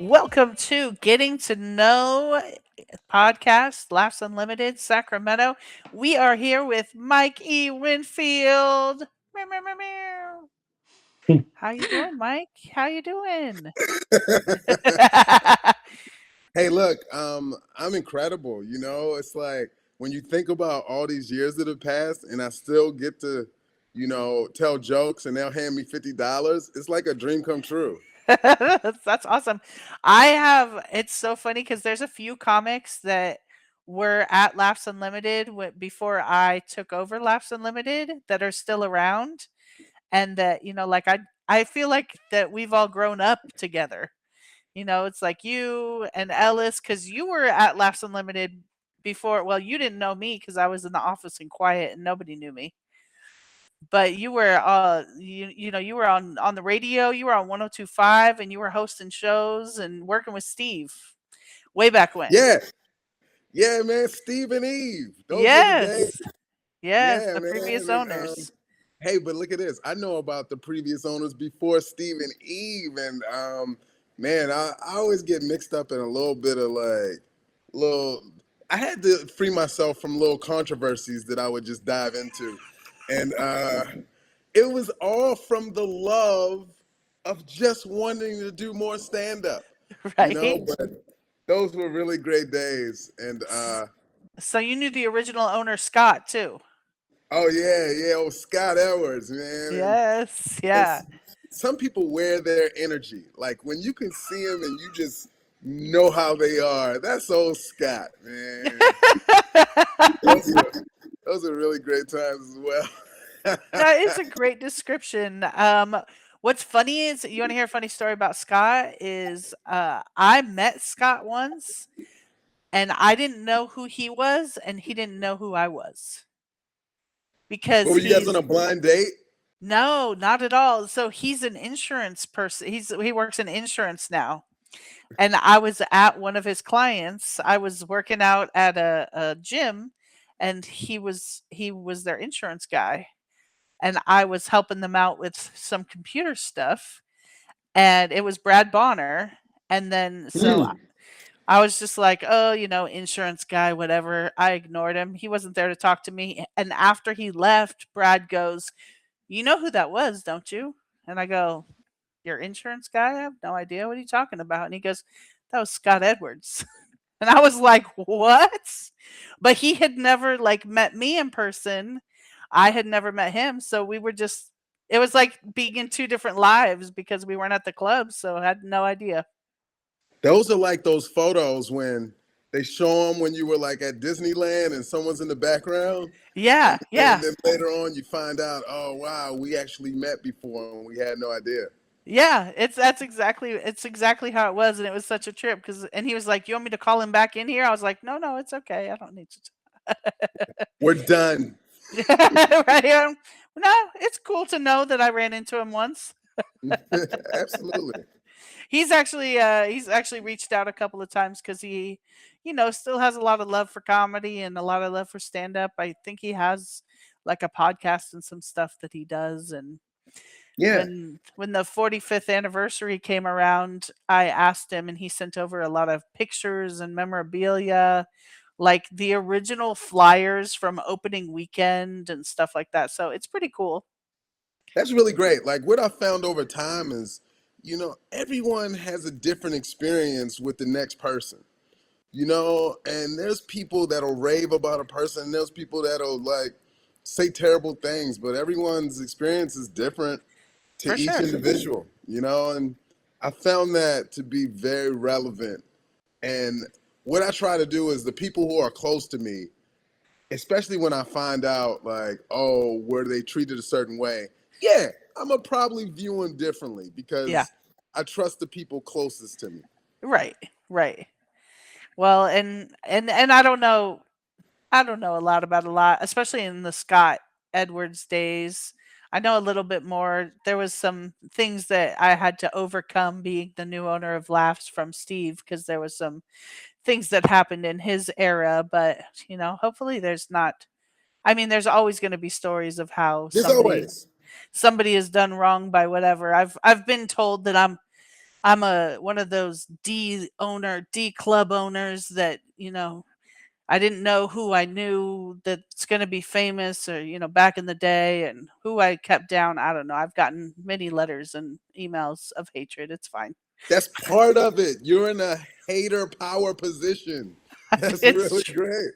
Welcome to Getting to Know Podcast, Laughs Unlimited, Sacramento. We are here with Mike E. Winfield. Meow, meow, meow, meow. How you doing, Mike? How you doing? Hey, look, I'm incredible. It's like when you think about all these years that have passed and I still get to, tell jokes and they'll hand me $50. It's like a dream come true. That's awesome. It's so funny because there's a few comics that were at Laughs Unlimited before I took over Laughs Unlimited that are still around. And that, I feel like that we've all grown up together. It's like you and Ellis, because you were at Laughs Unlimited before. Well, you didn't know me because I was in the office and quiet and nobody knew me. But you were on the radio, you were on 1025 and you were hosting shows and working with Steve way back when. Yeah, yeah, man. Steve and Eve. Those were the days. Yes. Yes, Yeah, the previous man. And owners. hey, but look at this. I know about the previous owners before Steve and Eve, and man, I always get mixed up in a little bit of like little. I had to free myself from little controversies that I would just dive into, and it was all from the love of just wanting to do more stand up, Right. But those were really great days, and So you knew the original owner, Scott, too. oh yeah, yeah, oh Scott Edwards, man, Yes. and Yeah. some people wear their energy. Like when you can see them and you just know how they are. That's old Scott, man. Those are, those are really great times as well. That is a great description. What's funny is, you want to hear a funny story about Scott? Is I met Scott once, and I didn't know who he was, and he didn't know who I was What because were you guys on he's a blind date? no, not at all. So he's an insurance person. He works in insurance now, and I was at one of his clients. I was working out at a gym, and he was their insurance guy, and I was helping them out with some computer stuff, and it was Brad Bonner. And then so Hmm. I was just like, "Oh, insurance guy, whatever." I ignored him. He wasn't there to talk to me. And after he left, Brad goes, "You know who that was, don't you?" And I go, "Your insurance guy? I have no idea. What are you talking about?" And he goes, "That was Scott Edwards." And I was like, "What?" But he had never like met me in person. I had never met him, so we were just it was like being in two different lives because we weren't at the club, so I had no idea. Those are like those photos when they show them when you were like at Disneyland and someone's in the background. Yeah, And yeah. then later on you find out, oh wow, we actually met before and we had no idea. Yeah, it's exactly how it was, and it was such a trip and he was like, "You want me to call him back in here?" I was like, "No, no, it's okay. I don't need to." We're done. Right? No, it's cool to know that I ran into him once. Absolutely. He's actually reached out a couple of times because he, still has a lot of love for comedy and a lot of love for stand up. I think he has like a podcast and some stuff that he does. And Yeah. when the 45th anniversary came around, I asked him, and he sent over a lot of pictures and memorabilia, like the original flyers from opening weekend and stuff like that. So it's pretty cool. That's really great. Like what I found over time is, everyone has a different experience with the next person. And there's people that'll rave about a person, and there's people that'll like say terrible things, but everyone's experience is different to For each sure. individual, and I found that to be very relevant. And what I try to do is the people who are close to me, especially when I find out like, oh, were they treated a certain way? Yeah, I'm gonna probably view them differently Yeah. because I trust the people closest to me. Right. Right. Well, and I don't know a lot about a lot, especially in the Scott Edwards days. I know a little bit more. There was some things that I had to overcome being the new owner of Laughs from Steve because there was some things that happened in his era, but hopefully there's not. I mean, there's always going to be stories of how There's somebody always. somebody is done wrong by whatever. I've been told that I'm I'm a one of those D club owners that, I didn't know who I knew that's going to be famous or, back in the day and who I kept down. I don't know. I've gotten many letters and emails of hatred. It's fine. That's part of it. You're in a hater power position. That's really it's great.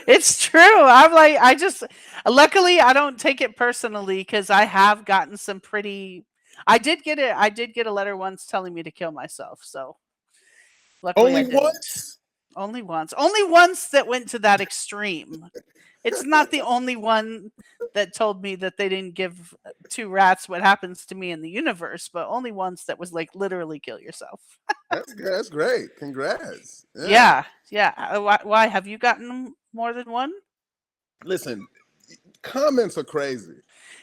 it's true. I'm like I just luckily I don't take it personally cuz I have gotten some pretty I did get a letter once telling me to kill myself. So, luckily I Only didn't. once? Only once. Only once that went to that extreme. It's not the only one that told me that they didn't give two rats what happens to me in the universe, but only once that was like literally kill yourself. That's great. Congrats. Yeah. Yeah, yeah. Why have you gotten more than one? Listen, comments are crazy.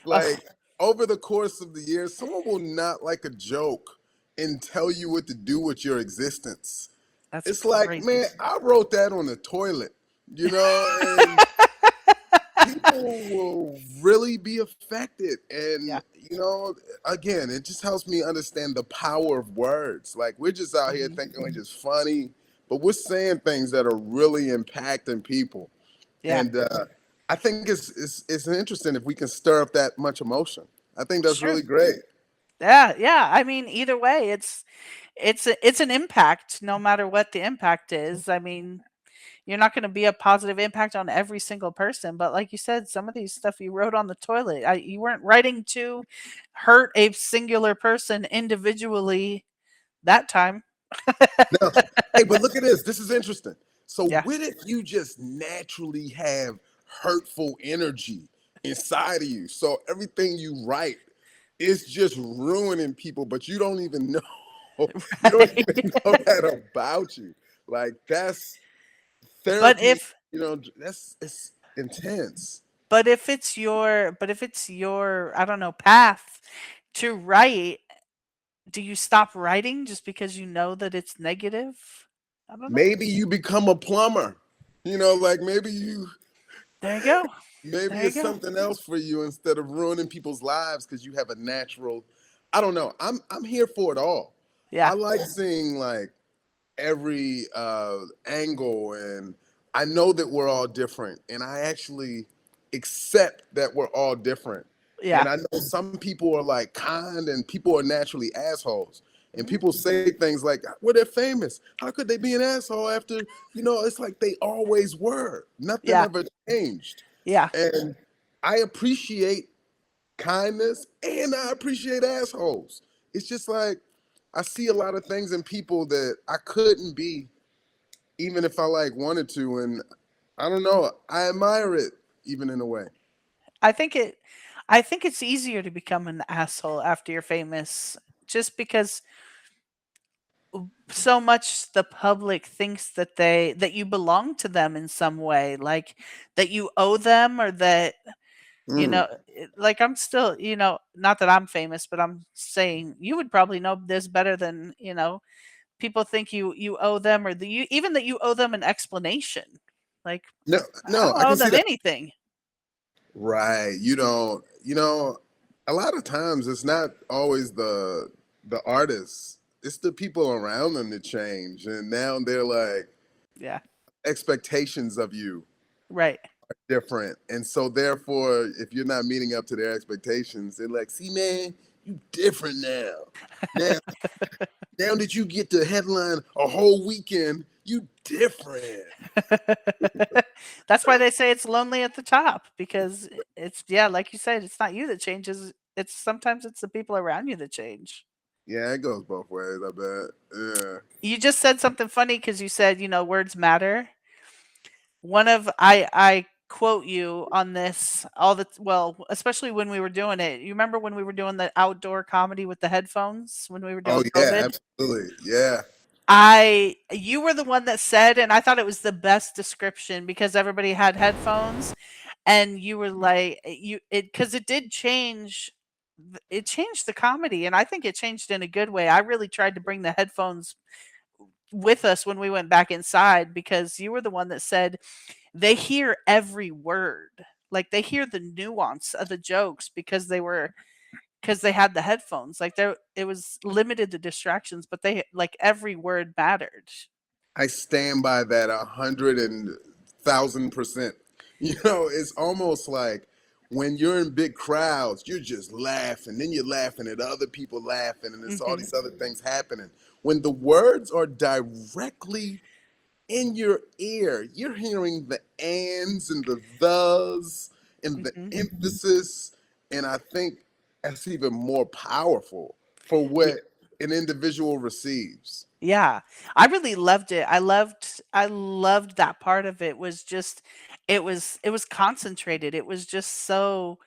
Oh, Like over the course of the years, someone will not like a joke and tell you what to do with your existence. that's It's like, crazy. man, I wrote that on the toilet, and people will really be affected. And, Yeah. again, it just helps me understand the power of words. Like, we're just out here Hmm. thinking we're just funny, but we're saying things that are really impacting people. Yeah. And I think it's interesting if we can stir up that much emotion. I think that's Sure. really great. Yeah, yeah. I mean, either way, it's an impact no matter what the impact is. I mean, you're not going to be a positive impact on every single person, but like you said, some of these stuff you wrote on the toilet, you weren't writing to hurt a singular person individually that time. Now, hey, but look at this. This is interesting. So, Yeah. what if you just naturally have hurtful energy inside of you? So, everything you write is just ruining people, but you don't even know. You don't even know that about you. Like, that's but therapy, if it's intense. but if it's your I don't know path to write, do you stop writing just because you know that it's negative? I don't know. Maybe you become a plumber. Like There you go. maybe There you it's go. something else for you instead of ruining people's lives because you have a natural. I don't know. I'm here for it all. Yeah. I like seeing like every angle, and I know that we're all different, and I actually accept that we're all different. Yeah. And I know some people are like kind, and people are naturally assholes. And Mhm. people say things like, "Well, they're famous. How could they be an asshole after?" It's like they always were. Nothing Yeah. ever changed. Yeah. And I appreciate kindness, and I appreciate assholes. It's just like I see a lot of things in people that I couldn't be, even if I like wanted to, and I don't know. I admire it, even in a way. I think it I think it's easier to become an asshole after you're famous just because so much the public thinks that you belong to them in some way, like that you owe them or that Mm. like I'm still, not that I'm famous, but I'm saying you would probably know this better than, people think you owe them or even that you owe them an explanation. Like No, I no, don't I owe can see them that. anything. Right. You don't. A lot of times it's not always the artists. It's the people around them that change, and now they're like Yeah. expectations of you Right. different. And so therefore, if you're not meeting up to their expectations, they're like, see, man, you different now. Now, now that you get to headline a whole weekend, you different. That's why they say it's lonely at the top because it's yeah, like you said, it's not you that changes. It's sometimes it's the people around you that change. Yeah, it goes both ways, I bet. Yeah. You just said something funny because you said, words matter. One of I quote you on this all the well, especially when we were doing it. You remember when we were doing the outdoor comedy with the headphones when we were Oh doing yeah, COVID? absolutely. Yeah. I you were the one that said, and I thought it was the best description because everybody had headphones, and you were like you it because it did change. It changed the comedy, and I think it changed in a good way. I really tried to bring the headphones with us when we went back inside because you were the one that said they hear every word. Like they hear the nuance of the jokes because they were because they had the headphones. Like there, it was limited to distractions, but they like every word mattered. I stand by that 100,000%. You know, it's almost like when you're in big crowds, you're just laughing, then you're laughing at other people laughing, and there's all Hmm. these other things happening. When the words are directly in your ear, you're hearing the ands and the thes and the Hmm. emphasis, and I think that's even more powerful for what an individual receives. Yeah. I really loved it. I loved that part of it was just it was concentrated. It was just so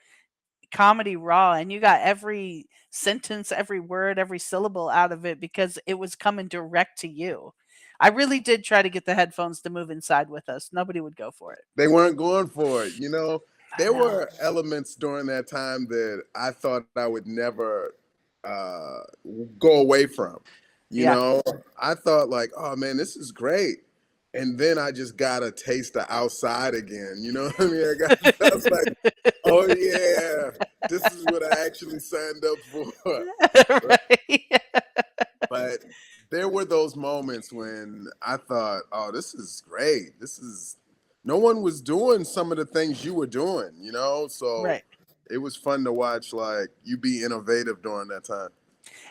comedy raw, and you got every sentence, every word, every syllable out of it because it was coming direct to you. I really did try to get the headphones to move inside with us. Nobody would go for it. They weren't going for it. You know, I there know. were elements during that time that I thought I would never uh, go away from. You Yeah. know, I thought like, oh man, this is great. And then I just got a taste of outside again. You know what I mean? I was like, oh yeah, this is what I actually signed up for. Right. But there were those moments when I thought, oh, this is great. This is no one was doing some of the things you were doing, you know? So Right. it was fun to watch like you be innovative during that time.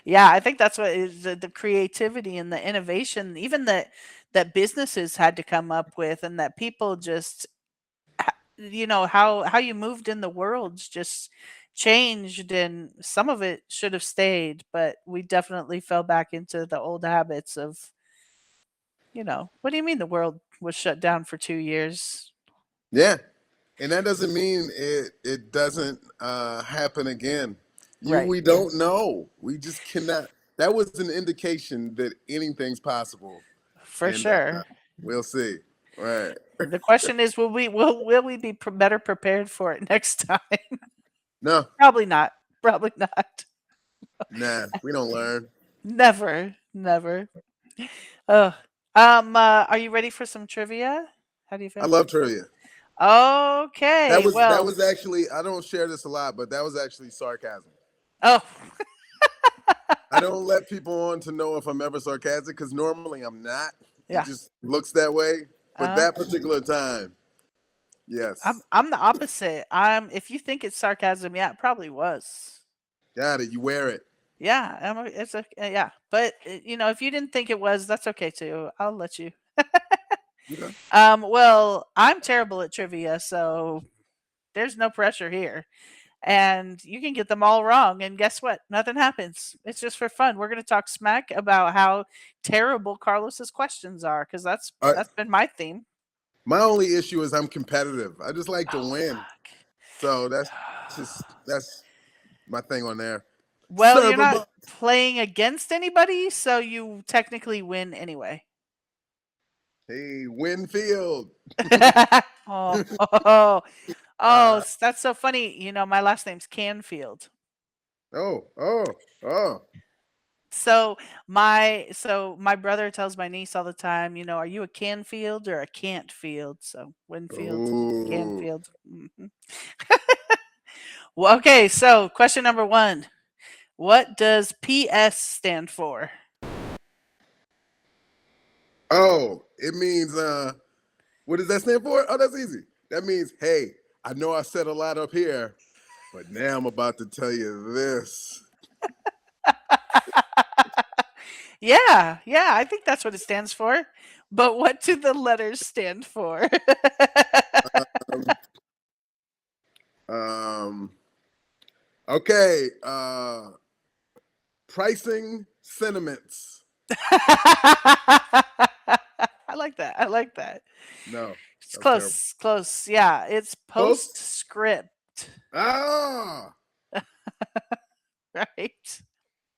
Yeah, I think that's what is the creativity and the innovation, even that businesses had to come up with, and that people just how you moved in the world's just changed, and some of it should have stayed, but we definitely fell back into the old habits of, what do you mean the world was shut down for 2 years? Yeah. And that doesn't mean it doesn't happen again. Right. We don't know. We just cannot. That was an indication that anything's possible, For and sure. we'll see. Right? The question is, will we be better prepared for it next time? No, Probably not. Probably not. nah, we don't learn. Never, never. Oh, are you ready for some trivia? How do you I feel? love trivia. Okay, That well, was actually I don't share this a lot, but that was actually sarcasm. oh, I don't let people on to know if I'm ever sarcastic because normally I'm not. It yeah. just looks that way. But Uh, that particular time, I'm yes, I'm the opposite. If you think it's sarcasm, yeah, it probably was. got it. You wear it. Yeah, yeah. But if you didn't think it was, that's okay too. I'll let you. Okay. Well, I'm terrible at trivia, so there's no pressure here. And you can get them all wrong, and guess what? Nothing happens. It's just for fun. We're going to talk smack about how terrible Carlos's questions are, because that's All right. that's been my theme. My only issue is I'm competitive. I just like to Oh win. fuck. So that's my thing on there. Well, you're Serve 'em not up. playing against anybody, so you technically win anyway. Hey, Winfield. Oh, oh, oh, uh, that's so funny. My last name's Canfield. oh. So my brother tells my niece all the time, are you a Canfield or a can't field? So Winfield, Ooh. Canfield. Well, okay, so question number 1. What does PS stand for? Oh, it means what does that stand for? Oh, that's easy. That means, hey, I know I said a lot up here, but now I'm about to tell you this. Yeah, yeah, I think that's what it stands for. But what do the letters stand for? Um, um okay, pricing sentiments. I like that. I like that. No, It's that's terrible. close, close. Yeah, it's Post. postscript, Ah, right?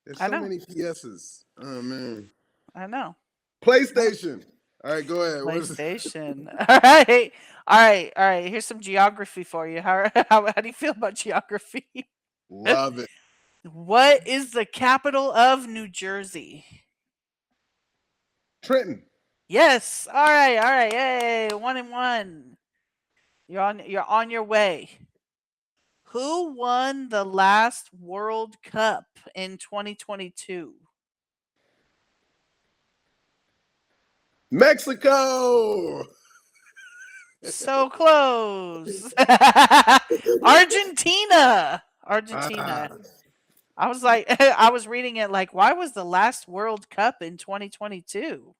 there's I so know. many PSs. Oh man. I know. I know. PlayStation. All right, go ahead. What is it? PlayStation. All right. All right. All right. Here's some geography for you. How do you feel about geography? Love it. What is the capital of New Jersey? Trenton. Yes. All right. All right. Yay. 1 and 1. You're on your way. Who won the last World Cup in 2022? Mexico. So close. Argentina. Argentina. Ah. I was like, I was reading it like, why was the last World Cup in 2022?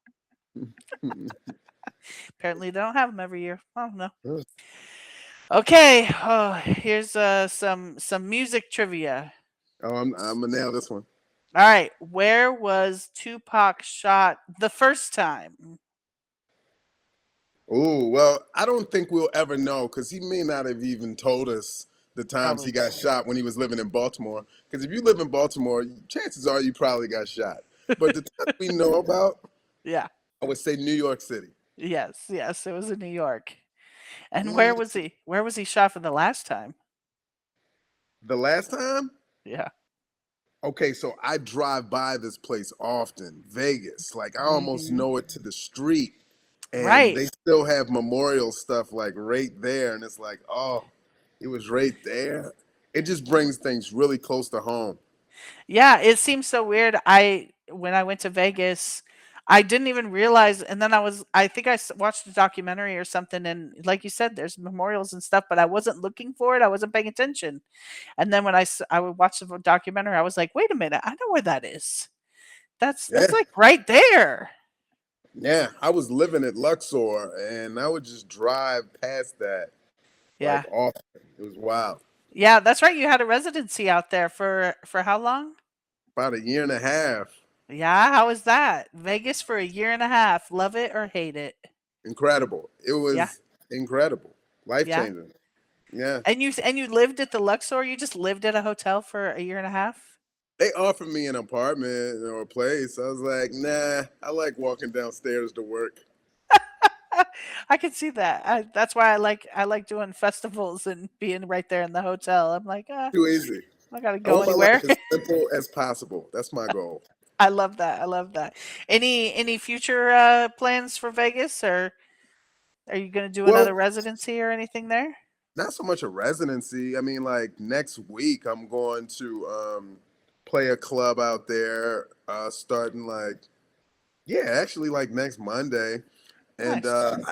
Apparently, they don't have them every year. I don't know. Okay, here's some music trivia. Oh, I'm gonna nail this one. All right, where was Tupac shot the first time? Oh, well, I don't think we'll ever know because he may not have even told us the times he Probably. got shot when he was living in Baltimore. Because if you live in Baltimore, chances are you probably got shot. But the times we know about, Yeah. I would say New York City. Yes. Yes. It was in New York. And where Mm, was he? Where was he shot for the last time? the last time? Yeah. Okay, so I drive by this place often, Vegas. Like I almost Hmm. know it to the street. And Right. they still have memorial stuff like right there. And it's like, oh, it was right there. It just brings things really close to home. Yeah. It seems so weird. When I went to Vegas, I didn't even realize. And then I think watched a documentary or something. And like you said, there's memorials and stuff, but I wasn't looking for it. I wasn't paying attention. And then when I would watch the documentary, I was like, wait a minute. I know where that is. That's Yeah. like right there. Yeah. I was living at Luxor and I would just drive past that like Yeah. often. It was wild. Yeah, that's right. You had a residency out there for how long? About a year and a half. Yeah, how was that? Vegas for a year and a half. Love it or hate it? Incredible. It Yeah. was incredible. Life Yeah. changing. Yeah. And you lived at the Luxor? You just lived at a hotel for a year and a half? They offered me an apartment or a place. I was like, nah, I like walking downstairs to work. I can see that. That's why I like doing festivals and being right there in the hotel. I'm like, Too easy. I gotta I go want my anywhere. life as simple as possible. That's my goal. I love that. I love that. Any future plans for Vegas, or are you gonna do Well, another residency or anything there? not so much a residency. I mean, like next week, I'm going to play a club out there, starting like, yeah, actually, like next Monday. And Nice.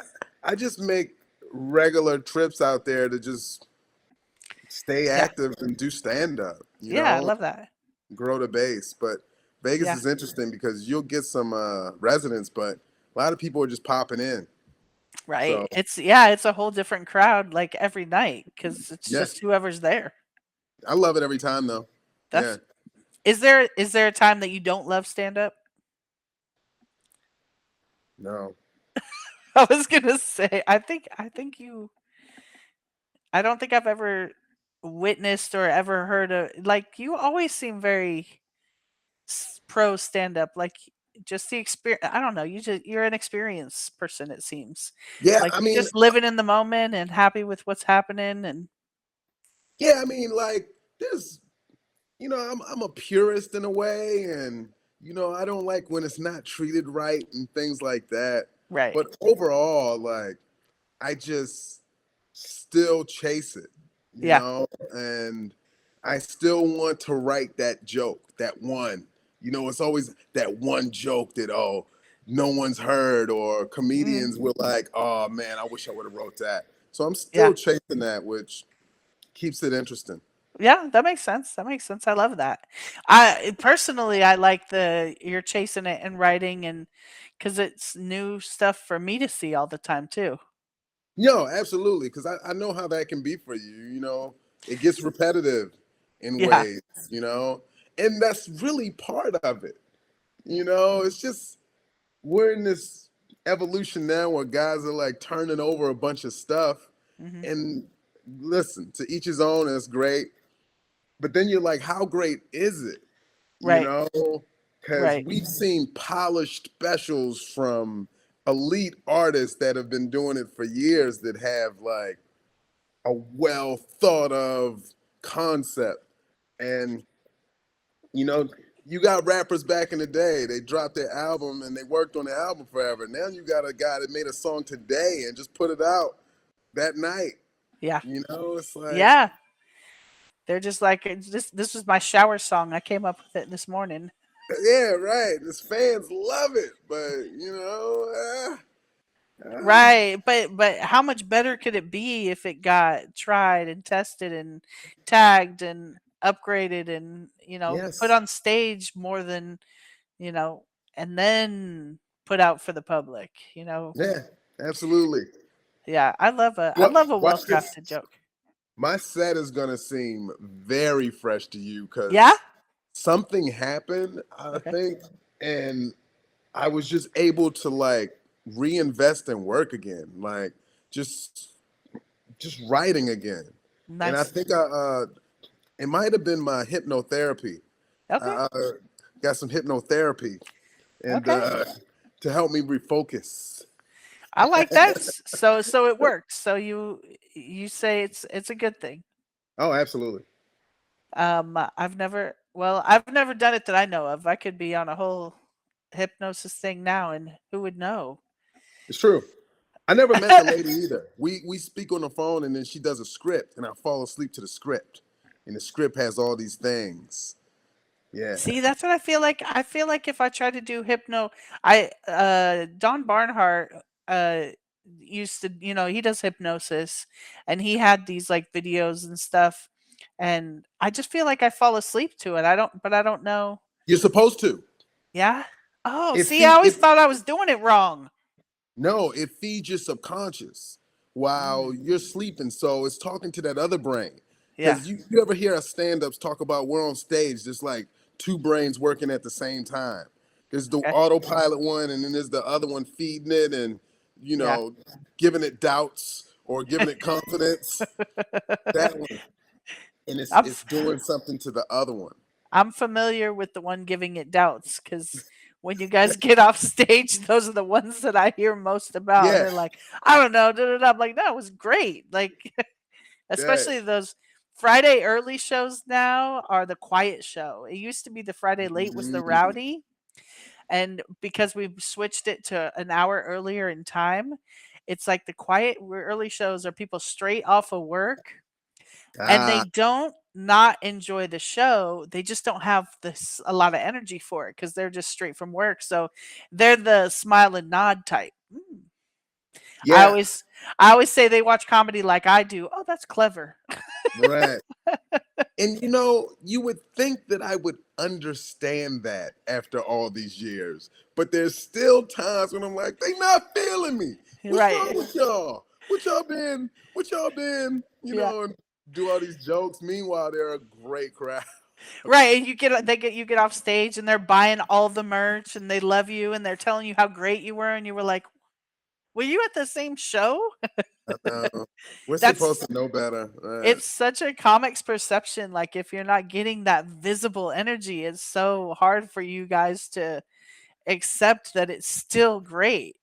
I just make regular trips out there to just stay Yeah. active and do stand up, Yeah, I love that. grow the base. But Vegas Yeah. is interesting because you'll get some residents, but a lot of people are just popping in. Right. So, It's a whole different crowd like every night because it's yeah, just whoever's there. I love it every time though. Yeah. That's is there a time that you don't love stand up? No. I was gonna say I don't think I've ever witnessed or ever heard of like you always seem very pro stand up like just the experience. I don't know, you're an experienced person, it seems Yeah, like I you're mean, just living in the moment and happy with what's happening. And yeah, I mean, like there's, I'm a purist in a way, and I don't like when it's not treated right and things like that. right. But overall, like I just still chase it, Yeah. and I still want to write that joke, that one. It's always that one joke that no one's heard, or Mhm. comedians were like, oh man, I wish I would have wrote that. So I'm Yeah. still chasing that, which keeps it interesting. Yeah, that makes sense. That makes sense. I love that. I like the you're chasing it and writing, and because it's new stuff for me to see all the time too. No, absolutely, because I know how that can be for you. It gets repetitive in Yeah. ways, and that's really part of it. It's just we're in this evolution now where guys are like turning over a bunch of stuff. Hmm. And listen, to each his own, and it's great. But then you're like, how great is it? You Right. know, because Right. we've seen polished specials from elite artists that have been doing it for years that have like a well thought of concept. And you know, you got rappers back in the day, they dropped their album and they worked on the album forever. Now you got a guy that made a song today and just put it out that night. Yeah. It's like, Yeah. They're just like, this was my shower song. I came up with it this morning. Yeah, right. His fans love it, but Right, but how much better could it be if it got tried and tested and tagged and upgraded and put yes, on stage more than you know, and then put out for the public. yeah, absolutely. Yeah, I What? love a well Watch this. crafted joke. My set is gonna seem very fresh to you Yeah. because something happened, I Okay. think, and I was just able to like reinvest in work again, like just just writing again. And I Nice. think it might have been my hypnotherapy. Okay. I got some hypnotherapy and Okay. to help me refocus. I like that. So it works. So you say it's a good thing. Oh, absolutely. I've never done it that I know of. I could be on a whole hypnosis thing now, and who would know? It's true. I never met the lady either. We speak on the phone and then she does a script and I fall asleep to the script. And the script has all these things. Yeah. See, that's what I feel like. I feel like if I try to do hypno, I Don Barnhart uh used to, he does hypnosis and he had these like videos and stuff, and I just feel like I fall asleep to it. I don't know. You're supposed to. Yeah. Oh, It see, I feed always it thought I was doing it wrong. No, it feeds your subconscious while Mm, you're sleeping. So it's talking to that other brain. yeah. Because you ever hear us stand-ups talk about we're on stage, there's like two brains working at the same time. There's the Okay. autopilot one, and then there's the other one feeding it and, you Yeah. know, giving it doubts or giving it confidence. That one. And it's I'm it's doing something to the other one. I'm familiar with the one giving it doubts because when you guys get off stage, those are the ones that I hear most about. Yeah. They're like, I don't know, da, da, da. I'm like, no, it was great. Like, Yeah. especially those Friday early shows now are the quiet show. It used to be the Friday late was the Mm. rowdy, and because we've switched it to an hour earlier in time, it's like the quiet early shows are people straight off of work and they Ah, don't not enjoy the show. They just don't have this a lot of energy for it because they're just straight from work. So they're the smile and nod type. I yeah. always I always say they watch comedy like I do. Oh, that's clever. Right. And you would think that I would understand that after all these years, but there's still times when I'm like, they not feeling me. What's wrong Right. with y'all? What y'all been? Yeah. And do all these jokes. Meanwhile, they're a great crowd. Right. And you get off stage and they're buying all the merch and they love you and they're telling you how great you were and you were like, "Were you at the same show?" We're That's supposed to know better. Right. It's such a comic's perception. Like if you're not getting that visible energy, it's so hard for you guys to accept that it's still great.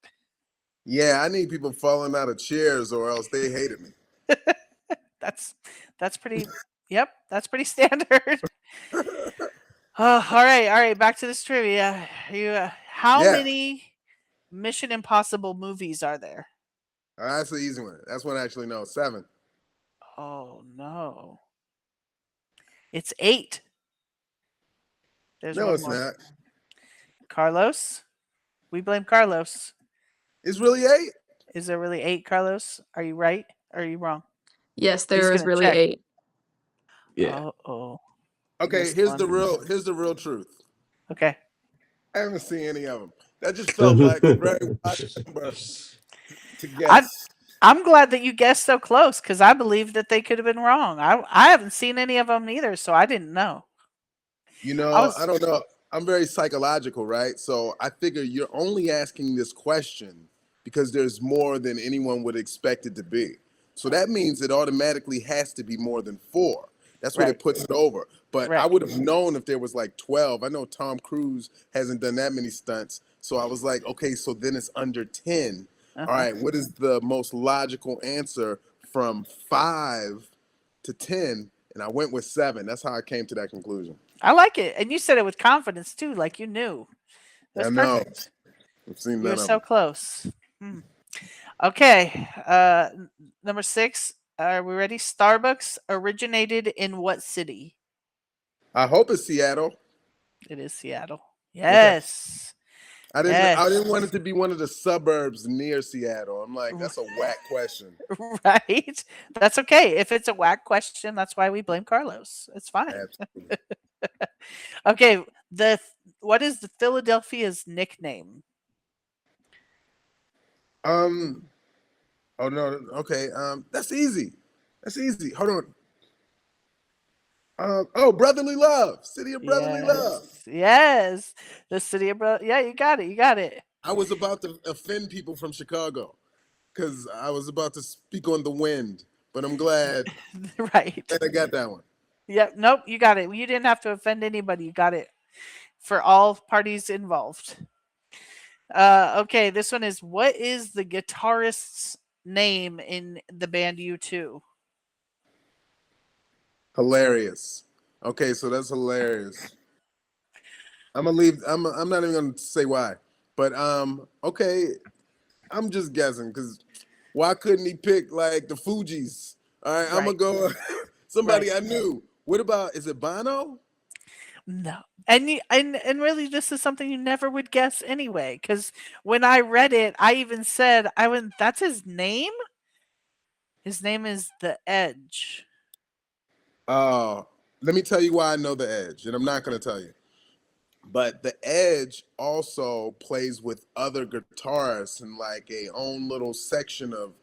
Yeah, I need people falling out of chairs or else they hated me. That's that's pretty. Yep, that's pretty standard. Oh, all right. Back to this trivia. How Yeah, many Mission Impossible movies are there? that's the easy one. That's one I actually know. 7. Oh no, it's 8. There's No, one it's more. not. Carlos. We blame Carlos. It's really 8. Is there really 8, Carlos? Are you right? Or are you wrong? Yes, He's there is gonna really check. 8. Yeah. Oh, you Okay, missed here's one. the real truth. Okay. I haven't seen any of them. That just felt like a very wide number to I guess. I'm glad that you guessed so close because I believe that they could have been wrong. I haven't seen any of them either, so I didn't know. I I was don't know. I'm very psychological, right? So I figure you're only asking this question because there's more than anyone would expect it to be. So that means it automatically has to be more than 4. That's what right, it puts it over. But I right. would have known if there was like 12. I know Tom Cruise hasn't done that many stunts. So I was like, okay, so then it's under 10. All Uh-huh. right, what is the most logical answer from 5 to 10? And I went with 7. That's how I came to that conclusion. I like it, and you said it with confidence too, like you knew. That's I know. perfect. I've seen You were none of so them. close. Hmm. Okay. Number 6. Are we ready? Starbucks originated in what city? I hope it's Seattle. It is Seattle. Okay. Yes. I didn't want it Yes. to be one of the suburbs near Seattle. I'm like, that's a whack question. Right? That's okay. If it's a whack question, that's why we blame Carlos. It's fine. Absolutely. Okay, the what is the Philadelphia's nickname? Um. Oh no. Okay. That's easy. That's easy. Hold on. Oh, brotherly love. City of brotherly love. Yes. Yes. The city of Yeah, you got it. You got it. I was about to offend people from Chicago because I was about to speak on the wind, but I'm glad Right. that I got that one. Yep. Nope, you got it. You didn't have to offend anybody. You got it for all parties involved. Okay, this one is what is the guitarist's name in the band U2? Hilarious. Okay, so that's hilarious. I'm gonna leave. I'm not even gonna say why, but okay. I'm just guessing because why couldn't he pick like the Fugees? All right, I'm gonna Right. go Right. somebody I knew. What about is it Bono? No. And really this is something you never would guess anyway cuz when I read it I even said I went that's his name? His name is The Edge. Uh, Let me tell you why I know the Edge, and I'm not gonna tell you. But the Edge also plays with other guitarists in like a own little section of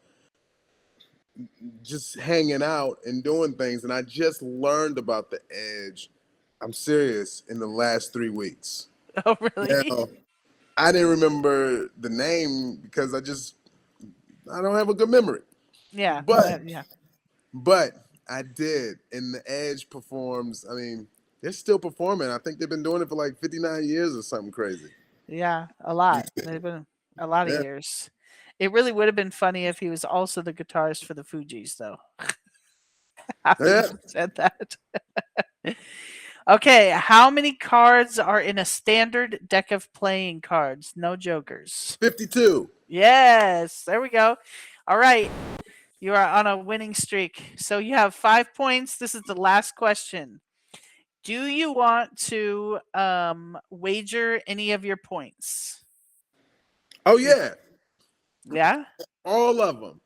just hanging out and doing things. And I just learned about the Edge. I'm serious in the last 3 weeks. Oh really? Now, I didn't remember the name because I don't have a good memory. Yeah. But Yeah. but I did. And the Edge performs, I mean, they're still performing. I think they've been doing it for like 59 years or something crazy. Yeah, a lot. They've been a lot of Yeah. years. It really would have been funny if he was also the guitarist for the Fugees though. After you Yeah. said that. Okay, how many cards are in a standard deck of playing cards? No jokers. 52. Yes, there we go. All right, you are on a winning streak. So you have 5 points. This is the last question. Do you want to wager any of your points? Oh Your, yeah. yeah? All of them.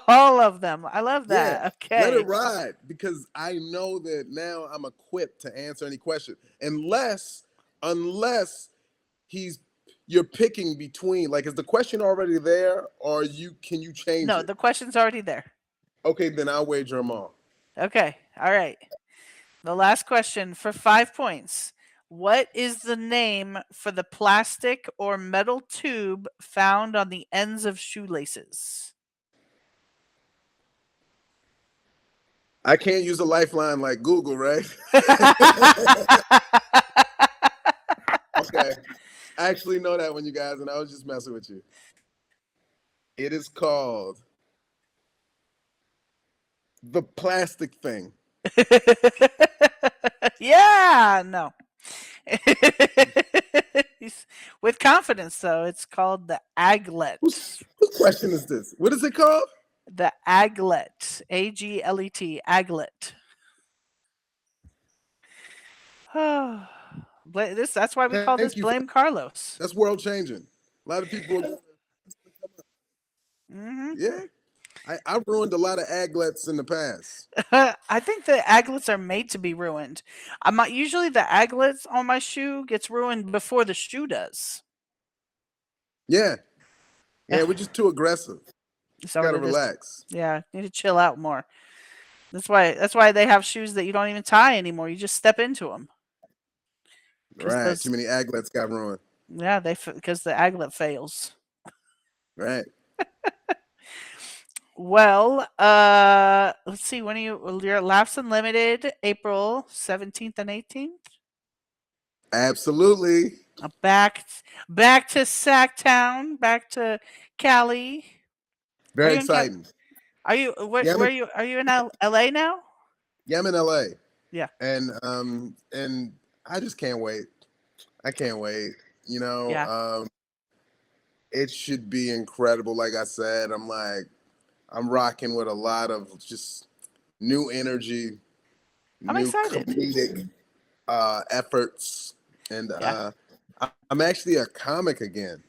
All of them. I love Yeah. that. Let it Okay. ride because I know that now I'm equipped to answer any question. Unless he's you're picking between like is the question already there or you can you change No, it? the question's already there. Okay, then I'll wager them all. Okay. All right. The last question for 5 points. What is the name for the plastic or metal tube found on the ends of shoelaces? I can't use a lifeline like Google, right? Okay. I actually know that one, you guys, and I was just messing with you. It is called the plastic thing. Yeah, no. With confidence, though, it's called the aglet. Whose question is this? What is it called? The aglet. Aglet. Aglet. That's why we call this Thank you for Blame Carlos. that's world changing. A lot of people, Hmm. yeah. I've ruined a lot of aglets in the past. I think the aglets are made to be ruined. I'm not usually the aglets on my shoe gets ruined before the shoe does. Yeah. Yeah, we're just too aggressive. Is that what Gotta it is? relax. Yeah, need to chill out more. That's why they have shoes that you don't even tie anymore. You just step into them because Right. those Too many aglets got ruined. yeah because the aglet fails. Right. Well, let's see. When are your Laughs Unlimited, April 17th and 18th. Absolutely. Back to Sacktown, back to Cali. Are Very you in Cal? exciting. Are you Yeah, where you are you in LA now? yeah, I'm in LA. Yeah, And I just can't wait. I can't wait. You know, yeah. it should be incredible. Like I said, I'm like I'm rocking with a lot of just new energy, I'm new excited. comedic efforts, and Yeah. I'm actually a comic again.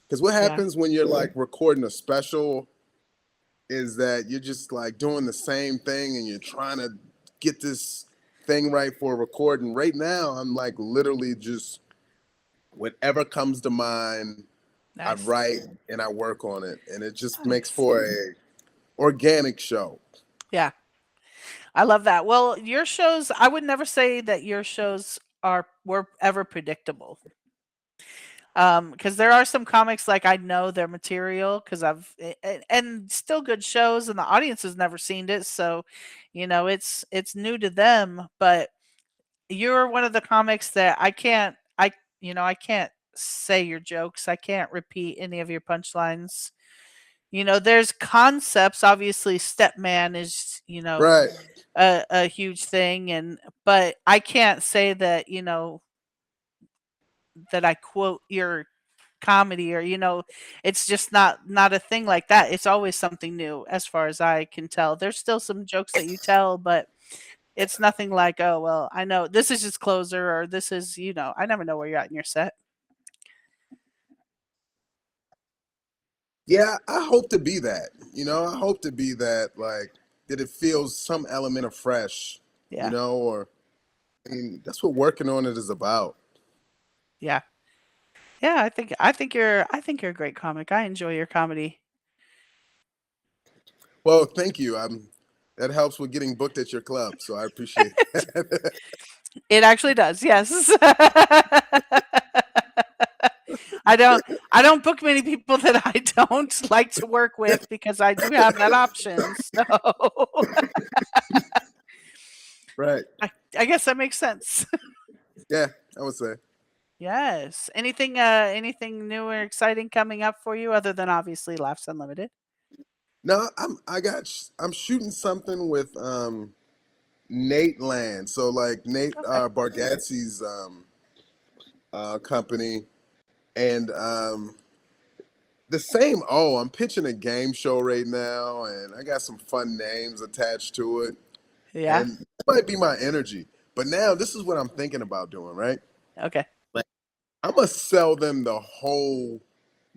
Because what Yeah. happens when you're like recording a special is that you're just like doing the same thing and you're trying to get this thing right for a recording. Right now, I'm like literally just whatever comes to mind, I Nice. write and I work on it, and it just makes Nice. for a organic show. Yeah. I love that. Well, your shows, I would never say that your shows were ever predictable. Because there are some comics like I know their material because and still good shows and the audience has never seen it, so it's new to them. But you're one of the comics that I can't say your jokes. I can't repeat any of your punchlines. There's concepts. Obviously, Stepman is Right. a huge thing, but I can't say that that I quote your comedy, or it's just not a thing like that. It's always something new as far as I can tell. There's still some jokes that you tell, but it's nothing like, oh well, I know this is just closer, or this is I never know where you're at in your set. Yeah, I hope to be that. I hope to be that, like, that it feels some element of fresh, Yeah. or I mean, that's what working on it is about. Yeah. Yeah, I think you're a great comic. I enjoy your comedy. Well, thank you. That helps with getting booked at your club, so I appreciate that. It actually does. Yes. I don't I don't book many people that I don't like to work with because I do have that option. So Right. I guess that makes sense. Yeah, I would say. Yes. Anything new or exciting coming up for you other than obviously Laughs Unlimited? No, I'm shooting something with Nate Land. So like Nate Okay. Bargatze's company, and the same. Oh, I'm pitching a game show right now, and I got some fun names attached to it, Yeah. and it might be my energy. But now this is what I'm thinking about doing. Right, Okay. like I'm gonna sell them the whole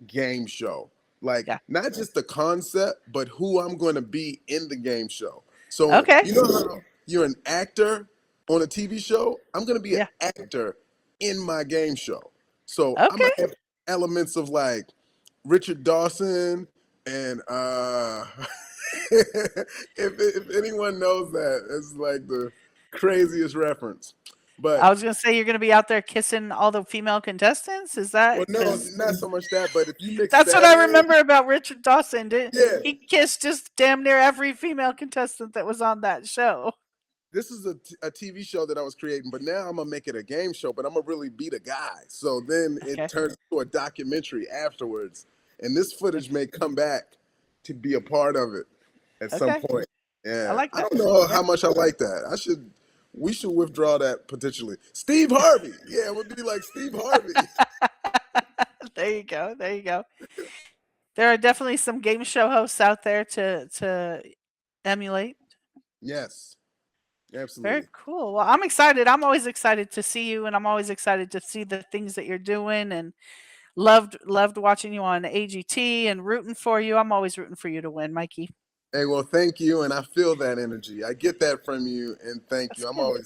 game show. Like Yeah. not just the concept, but who I'm going to be in the game show. So Okay. you know how you're an actor on a TV show? I'm going to be an Yeah. actor in my game show. So I'm Okay. gonna have elements of like Richard Dawson and if anyone knows that, it's like the craziest reference. I But was gonna say you're gonna be out there kissing all the female contestants. Is that well, no, because not so much that. But if you mix that's what that I in, remember about Richard Dawson? yeah, He kissed just damn near every female contestant that was on that show. this is a TV show that I was creating, but now I'm gonna make it a game show. But I'm gonna really be the guy. So then it Okay. turns into a documentary afterwards, and this footage may come back to be a part of it at some Okay. point. I Yeah, like I that. don't know Yeah. how much I like that. We should withdraw that potentially. Steve Harvey, yeah, it would be like Steve Harvey. There you go. There you go. There are definitely some game show hosts out there to emulate. Yes, Very absolutely. cool. Well, I'm excited. I'm always excited to see you, and I'm always excited to see the things that you're doing. And loved watching you on AGT and rooting for you. I'm always rooting for you to win, Mikey. Hey, well, thank you, and I feel that energy. I get that from you, and thank That's you. good.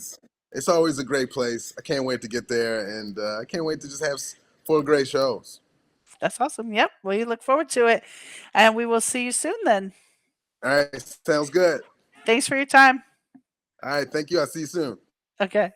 It's always a great place. I can't wait to get there, and I can't wait to just have four great shows. That's awesome. Yep. We look forward to it, and we will see you soon. Then. All right, sounds good. Thanks for your time. All right, thank you. I'll see you soon. Okay.